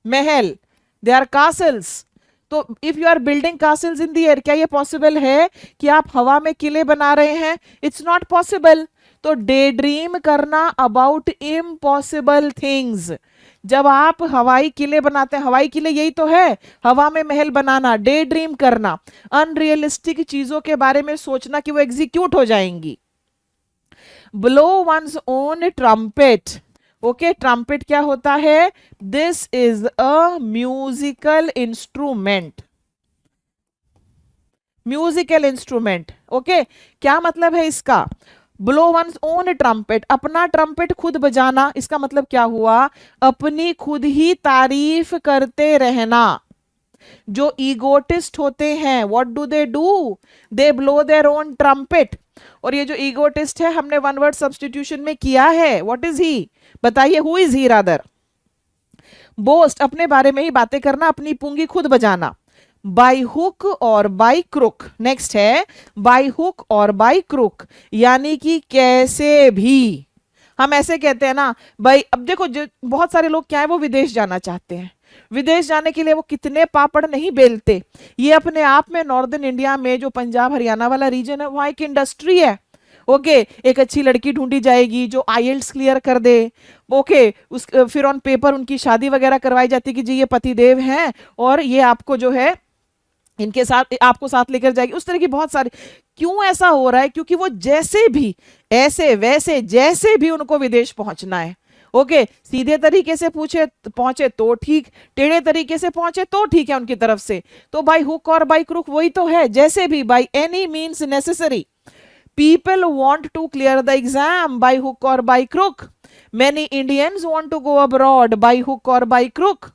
महल, दे आर कासल्स। तो if you are building castles in the air, क्या ये पॉसिबल है कि आप हवा में किले बना रहे हैं? It's not possible. तो डे ड्रीम करना अबाउट इम्पॉसिबल थिंग्स। जब आप हवाई किले बनाते हैं, हवाई किले यही तो है, हवा में महल बनाना, डे ड्रीम करना, अनरियलिस्टिक चीजों के बारे में सोचना कि वो एग्जीक्यूट हो जाएंगी। Blow one's own trumpet. Okay, trumpet क्या होता है? This is a musical instrument. Musical instrument. Okay, क्या मतलब है इसका? ब्लो वंस ओन ट्रम्पेट, अपना ट्रम्पेट खुद बजाना। इसका मतलब क्या हुआ? अपनी खुद ही तारीफ करते रहना। जो ईगोटिस्ट होते हैं, what do? They blow their own trumpet. और ये जो ईगोटिस्ट है हमने वन वर्ड सब्स्टिट्यूशन में किया है, व्हाट इज ही? बताइए, who is he rather? Boast, अपने बारे में ही बातें करना, अपनी पुंगी खुद बजाना। बाई हुक और बाई क्रुक। नेक्स्ट है बाई हुक और बाई क्रुक, यानी कि कैसे भी। हम ऐसे कहते हैं ना भाई, अब देखो जो बहुत सारे लोग क्या है, वो विदेश जाना चाहते हैं। विदेश जाने के लिए वो कितने पापड़ नहीं बेलते। ये अपने आप में नॉर्दर्न इंडिया में जो पंजाब हरियाणा वाला रीजन है, वहाँ एक इंडस्ट्री है। ओके, एक अच्छी लड़की ढूंढी जाएगी जो आईएल्ट्स क्लियर कर दे। ओके, उस फिर ऑन पेपर उनकी शादी वगैरह करवाई जाती कि जी ये पतिदेव हैं और ये आपको जो है इनके साथ आपको साथ लेकर जाएगी। उस तरह की बहुत सारी। क्यों ऐसा हो रहा है? क्योंकि वो जैसे भी, ऐसे वैसे जैसे भी उनको विदेश पहुंचना है। ओके, सीधे तरीके से पहुंचे तो ठीक, टेढ़े तरीके से पहुंचे तो ठीक है उनकी तरफ से। तो बाई हुक और बाई क्रुक वही तो है, जैसे भी, by any means necessary. People want to clear the exam by hook और by crook. Many Indians want to go abroad by hook और बाई क्रुक।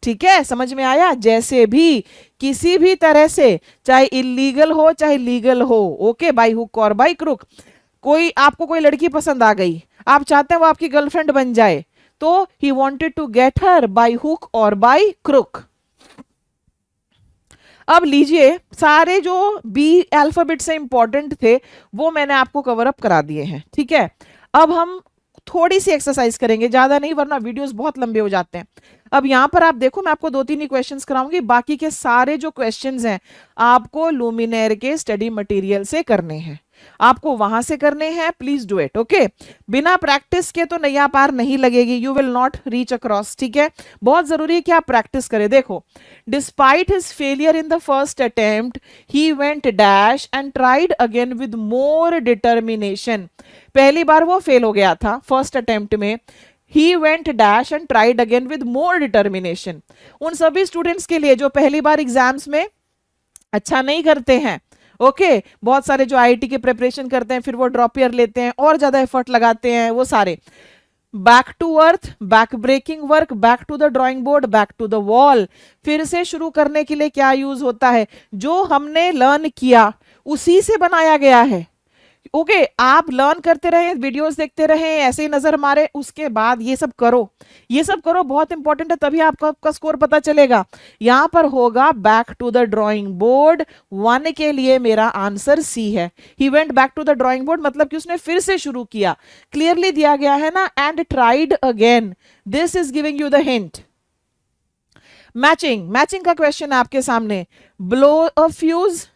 ठीक है, समझ में आया? जैसे भी, किसी भी तरह से, चाहे इलीगल हो चाहे लीगल हो। ओके, बाई हुक और बाई क्रुक। आपको कोई लड़की पसंद आ गई, आप चाहते हैं वो आपकी गर्लफ्रेंड बन जाए, तो ही wanted to get her by hook और बाई क्रुक। अब लीजिए, सारे जो बी अल्फाबेट से इंपॉर्टेंट थे वो मैंने आपको कवर अप करा दिए हैं, ठीक है। अब हम थोड़ी सी एक्सरसाइज करेंगे, ज्यादा नहीं वरना वीडियोस बहुत लंबे हो जाते हैं। अब यहां पर आप देखो, मैं आपको 2-3 ही क्वेश्चंस कराऊंगी, बाकी के सारे जो क्वेश्चंस हैं आपको लुमिनेयर के स्टडी मटेरियल से करने हैं, आपको वहां से करने हैं। Please do it, okay. बिना प्रैक्टिस के तो नैया पार नहीं लगेगी, you will not reach across, ठीक है। बहुत जरूरी है कि आप प्रैक्टिस करें। देखो, despite his failure in the first attempt he went dash and tried again with more determination. पहली बार वो फेल हो गया था फर्स्ट अटेम्प्ट में, he went dash and tried again with more determination. उन सभी स्टूडेंट्स के लिए जो पहली बार एग्जाम्स में अच्छा नहीं करते हैं, ओके, बहुत सारे जो आईआईटी के प्रिपरेशन करते हैं फिर वो ड्रॉप ईयर लेते हैं और ज्यादा एफर्ट लगाते हैं, वो सारे back to earth, back breaking work, back to the drawing board, back to the wall. फिर से शुरू करने के लिए क्या यूज होता है, जो हमने लर्न किया उसी से बनाया गया है, ओके। आप लर्न करते रहे, वीडियोस देखते रहे, ऐसे ही नजर मारे, उसके बाद ये सब करो, ये सब करो, बहुत इंपॉर्टेंट है, तभी आपका स्कोर पता चलेगा। यहां पर होगा back to the drawing board, 1 के लिए मेरा आंसर सी है। He went back to the drawing board मतलब कि उसने फिर से शुरू किया, क्लियरली दिया गया है ना, and tried again, this is giving you the hint. Matching, matching का क्वेश्चन आपके सामने, blow a fuse,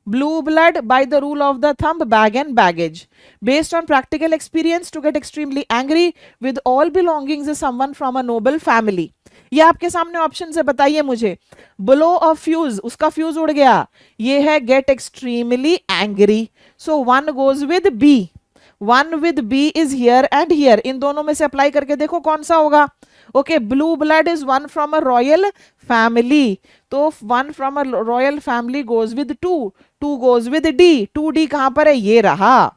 blue blood, by the rule of the thumb, bag and baggage, based on practical experience, to get extremely angry with all belongings is someone from a noble family। ये आपके सामने ऑप्शन है, बताइए मुझे। ब्लो अ फ्यूज, उसका फ्यूज उड़ गया, ये है get extremely angry, so 1 goes with B, 1 with B is here and here, इन दोनों में से अप्लाई करके देखो कौन सा होगा। Okay, blue blood is 1 from a royal family, तो 1 from a royal family goes with 2, 2 goes with D, 2D कहां पर है, ये रहा,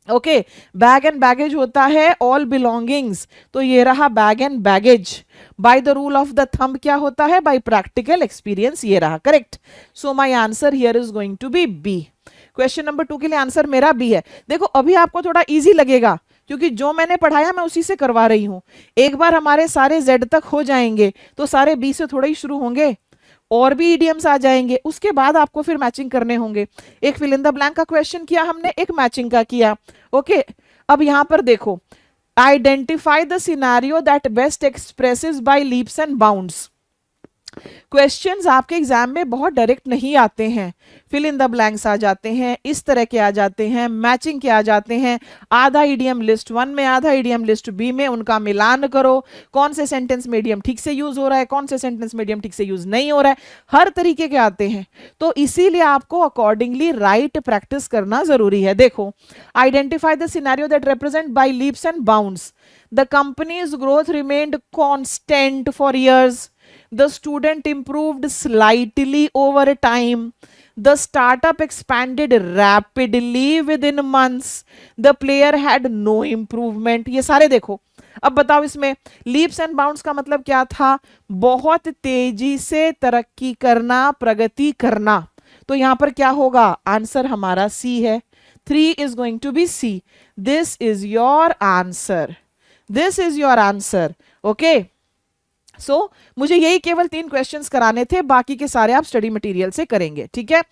ओके। बैग एंड बैगेज होता है ऑल बिलोंगिंग्स, तो ये रहा bag and baggage. By the rule of the thumb क्या होता है, बाय प्रैक्टिकल एक्सपीरियंस, ये रहा correct. So my answer here is going to be B. Question number 2 के लिए आंसर मेरा बी है। देखो, अभी आपको थोड़ा इजी लगेगा क्योंकि जो मैंने पढ़ाया मैं उसी से करवा रही हूं। एक बार हमारे सारे Z तक हो जाएंगे तो सारे B से थोड़ा ही शुरू होंगे, और भी इडियम्स आ जाएंगे, उसके बाद आपको फिर मैचिंग करने होंगे। एक फिल इन द ब्लैंक का क्वेश्चन किया हमने, एक मैचिंग का किया, ओके। अब यहां पर देखो, identify the scenario that best expresses by leaps and bounds. Questions आपके एग्जाम में बहुत डायरेक्ट नहीं आते हैं, फिल इन द ब्लैंक्स आ जाते हैं, इस तरह के आ जाते हैं, मैचिंग के आ जाते हैं, आधा ईडियम लिस्ट 1 में, आधा ईडियम लिस्ट बी में, उनका मिलान करो, कौन से सेंटेंस में ईडियम ठीक से यूज हो रहा है, कौन से सेंटेंस में ईडियम ठीक से यूज नहीं हो रहा है, हर तरीके के आते हैं। तो इसीलिए आपको अकॉर्डिंगली राइट प्रैक्टिस करना जरूरी है। देखो, identify the scenario that represent by leaps and bounds, the companies growth remained constant for years, the student improved slightly over time, the startup expanded rapidly within months, the player had no improvement। ये सारे देखो। अब बताओ, इसमें लीप्स एंड बाउंड्स का मतलब क्या था, बहुत तेजी से तरक्की करना, प्रगति करना, तो यहां पर क्या होगा, आंसर हमारा सी है। 3 is going to be C. This is your answer. This is your answer. Okay. सो मुझे यही केवल 3 क्वेश्चंस कराने थे, बाकी के सारे आप स्टडी मटेरियल से करेंगे, ठीक है।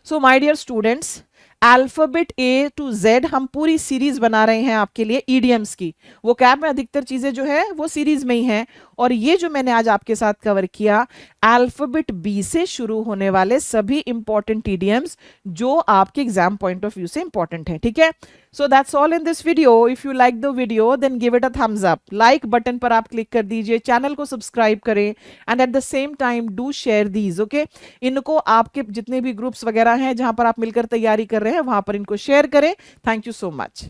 So my dear students, alphabet A to Z हम पूरी सीरीज बना रहे हैं आपके लिए ईडियम्स की। वो कैब में अधिकतर चीजें जो है वो सीरीज में ही हैं, और ये जो मैंने आज आपके साथ कवर किया, अल्फाबेट B से शुरू होने वाले सभी इंपॉर्टेंट ईडियम्स जो आपके एग्जाम पॉइंट ऑफ व्यू से इंपॉर्टेंट है, ठीक है। So that's all in this video. If you like the video then give it a thumbs up, like button पर आप क्लिक कर दीजिए, चैनल को सब्सक्राइब करें, and at the same time do share these, okay. इनको आपके जितने भी ग्रुप्स वगैरह हैं जहां पर आप मिलकर तैयारी कर रहे हैं वहां पर इनको शेयर करें। Thank you so much.